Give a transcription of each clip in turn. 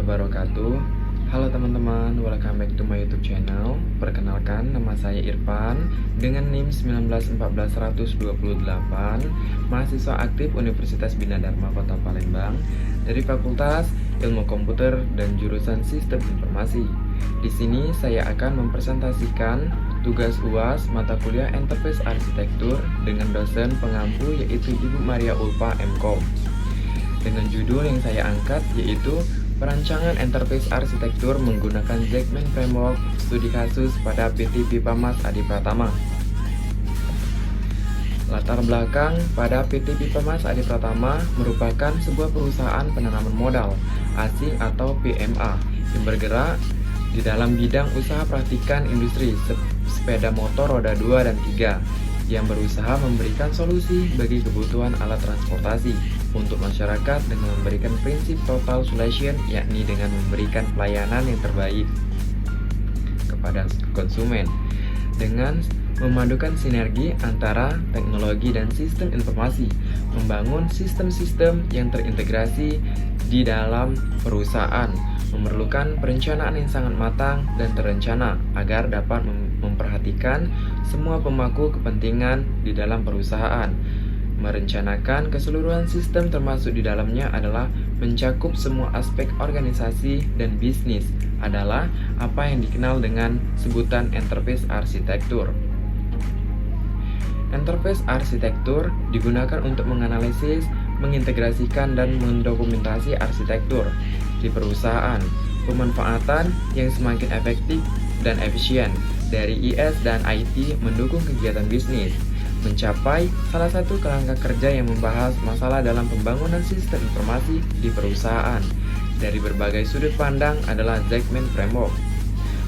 wabarakatuh. Halo teman-teman, welcome back to my YouTube channel. Perkenalkan, nama saya Irfan dengan NIM 1914128, mahasiswa aktif Universitas Bina Dharma Kota Palembang dari Fakultas Ilmu Komputer dan jurusan Sistem Informasi. Di sini saya akan mempresentasikan tugas UAS mata kuliah Enterprise Arsitektur dengan dosen pengampu yaitu Ibu Maria Ulfa MKom. Dengan judul yang saya angkat yaitu Perancangan Enterprise Arsitektur menggunakan Jackman Framework Studi Kasus pada PT Pipa Mas Adi Pratama. Latar belakang pada PT Pipa Mas Adi Pratama merupakan sebuah perusahaan penanaman modal asing atau PMA yang bergerak di dalam bidang usaha praktikan industri sepeda motor roda 2 dan 3 yang berusaha memberikan solusi bagi kebutuhan alat transportasi untuk masyarakat dengan memberikan prinsip total solution, yakni dengan memberikan pelayanan yang terbaik kepada konsumen dengan memadukan sinergi antara teknologi dan sistem informasi, membangun sistem-sistem yang terintegrasi di dalam perusahaan, memerlukan perencanaan yang sangat matang dan terencana agar dapat memperhatikan semua pemangku kepentingan di dalam perusahaan. Merencanakan keseluruhan sistem termasuk di dalamnya adalah mencakup semua aspek organisasi dan bisnis adalah apa yang dikenal dengan sebutan Enterprise Arsitektur. Enterprise Arsitektur digunakan untuk menganalisis, mengintegrasikan dan mendokumentasi arsitektur di perusahaan, pemanfaatan yang semakin efektif dan efisien dari IS dan IT mendukung kegiatan bisnis, mencapai salah satu kerangka kerja yang membahas masalah dalam pembangunan sistem informasi di perusahaan dari berbagai sudut pandang adalah Jackman Framework.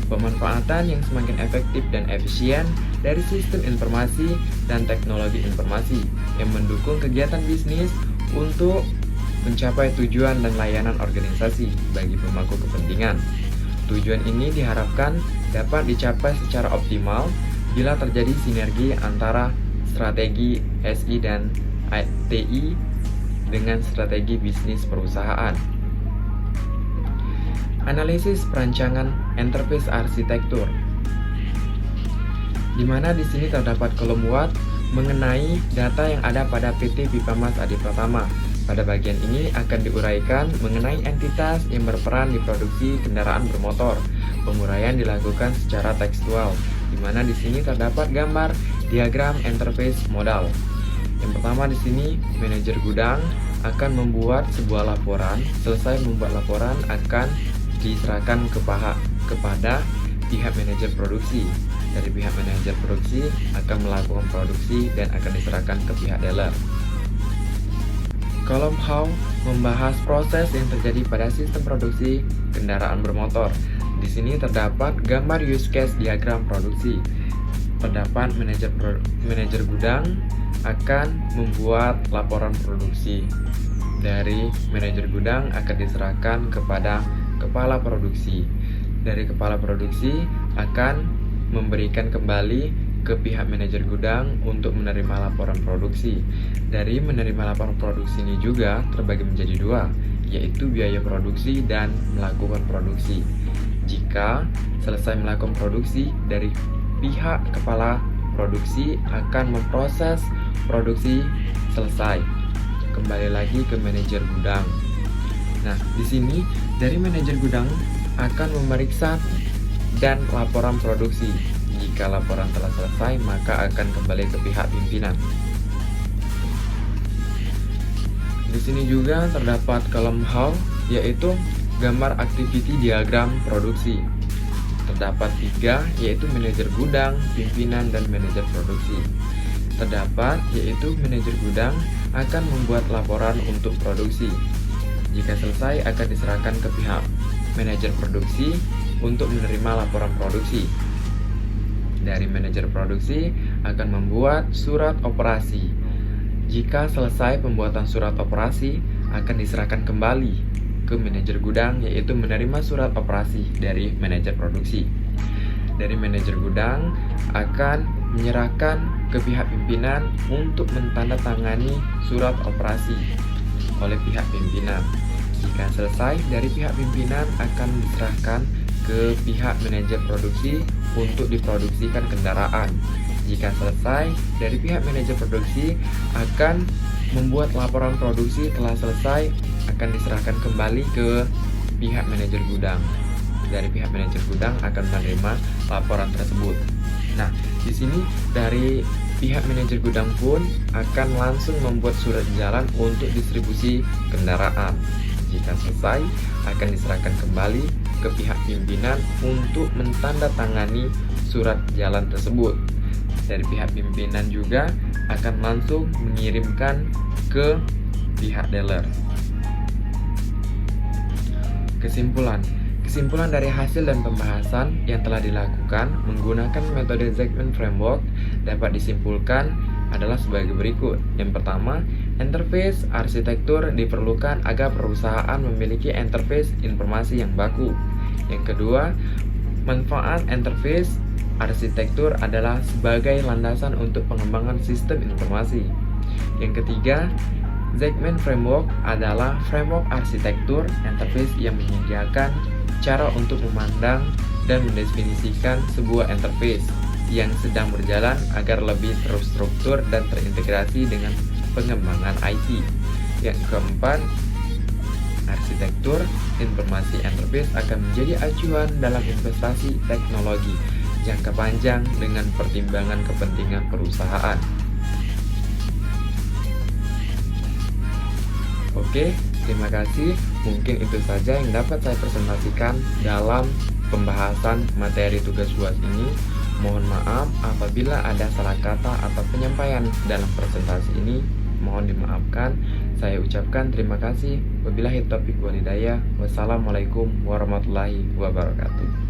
Pemanfaatan yang semakin efektif dan efisien dari sistem informasi dan teknologi informasi yang mendukung kegiatan bisnis untuk mencapai tujuan dan layanan organisasi bagi pemangku kepentingan. Tujuan ini diharapkan dapat dicapai secara optimal bila terjadi sinergi antara strategi SI dan TI dengan strategi bisnis perusahaan. Analisis perancangan Enterprise Arsitektur, di mana di sini terdapat kolom muat mengenai data yang ada pada PT Pipa Mas Adi Pratama. Pada bagian ini akan diuraikan mengenai entitas yang berperan di produksi kendaraan bermotor. Penguraian dilakukan secara tekstual, di mana di sini terdapat gambar diagram enterprise modal. Yang pertama di sini manajer gudang akan membuat sebuah laporan. Selesai membuat laporan akan diserahkan kepada pihak manajer produksi. Dari pihak manajer produksi akan melakukan produksi dan akan diserahkan ke pihak dealer. Kolom How membahas proses yang terjadi pada sistem produksi kendaraan bermotor. Di sini terdapat gambar use case diagram produksi. Terdapat manajer gudang akan membuat laporan produksi. Dari manajer gudang akan diserahkan kepada kepala produksi. Dari kepala produksi akan memberikan kembali ke pihak manajer gudang untuk menerima laporan produksi. Dari menerima laporan produksi ini juga terbagi menjadi dua, yaitu biaya produksi dan melakukan produksi. Jika selesai melakukan produksi, dari pihak kepala produksi akan memproses produksi selesai. Kembali lagi ke manajer gudang. Nah, di sini dari manajer gudang akan memeriksa dan laporan produksi. Jika laporan telah selesai, maka akan kembali ke pihak pimpinan. Di sini juga terdapat kolom How, yaitu gambar activity diagram produksi. Terdapat 3, yaitu manajer gudang, pimpinan, dan manajer produksi. Terdapat yaitu manajer gudang akan membuat laporan untuk produksi. Jika selesai akan diserahkan ke pihak manajer produksi untuk menerima laporan produksi. Dari manajer produksi akan membuat surat operasi. Jika selesai pembuatan surat operasi akan diserahkan kembali ke manajer gudang, yaitu menerima surat operasi dari manajer produksi. Dari manajer gudang akan menyerahkan ke pihak pimpinan untuk mentandatangani surat operasi oleh pihak pimpinan. Jika selesai, dari pihak pimpinan akan diserahkan ke pihak manajer produksi untuk diproduksikan kendaraan. Jika selesai, dari pihak manajer produksi akan membuat laporan produksi. Telah selesai, akan diserahkan kembali ke pihak manajer gudang. Dari pihak manajer gudang akan menerima laporan tersebut. Nah, di sini dari pihak manajer gudang pun akan langsung membuat surat jalan untuk distribusi kendaraan. Jika selesai, akan diserahkan kembali ke pihak pimpinan untuk mentandatangani surat jalan tersebut. Dari pihak pimpinan juga akan langsung mengirimkan ke pihak dealer. Kesimpulan dari hasil dan pembahasan yang telah dilakukan menggunakan metode Zekman Framework dapat disimpulkan adalah sebagai berikut. Yang pertama, interface arsitektur diperlukan agar perusahaan memiliki interface informasi yang baku. Yang kedua, manfaat interface arsitektur adalah sebagai landasan untuk pengembangan sistem informasi. Yang ketiga, Zekman Framework adalah framework arsitektur interface yang menyediakan cara untuk memandang dan mendefinisikan sebuah interface yang sedang berjalan agar lebih terstruktur dan terintegrasi dengan pengembangan IT. Yang keempat, arsitektur informasi interface akan menjadi acuan dalam investasi teknologi jangka panjang dengan pertimbangan kepentingan perusahaan. Oke, terima kasih. Mungkin itu saja yang dapat saya presentasikan dalam pembahasan materi tugas UAS ini. Mohon maaf apabila ada salah kata atau penyampaian dalam presentasi ini. Mohon dimaafkan. Saya ucapkan terima kasih. Wabillahi taufiq wal hidayah. Wassalamualaikum warahmatullahi wabarakatuh.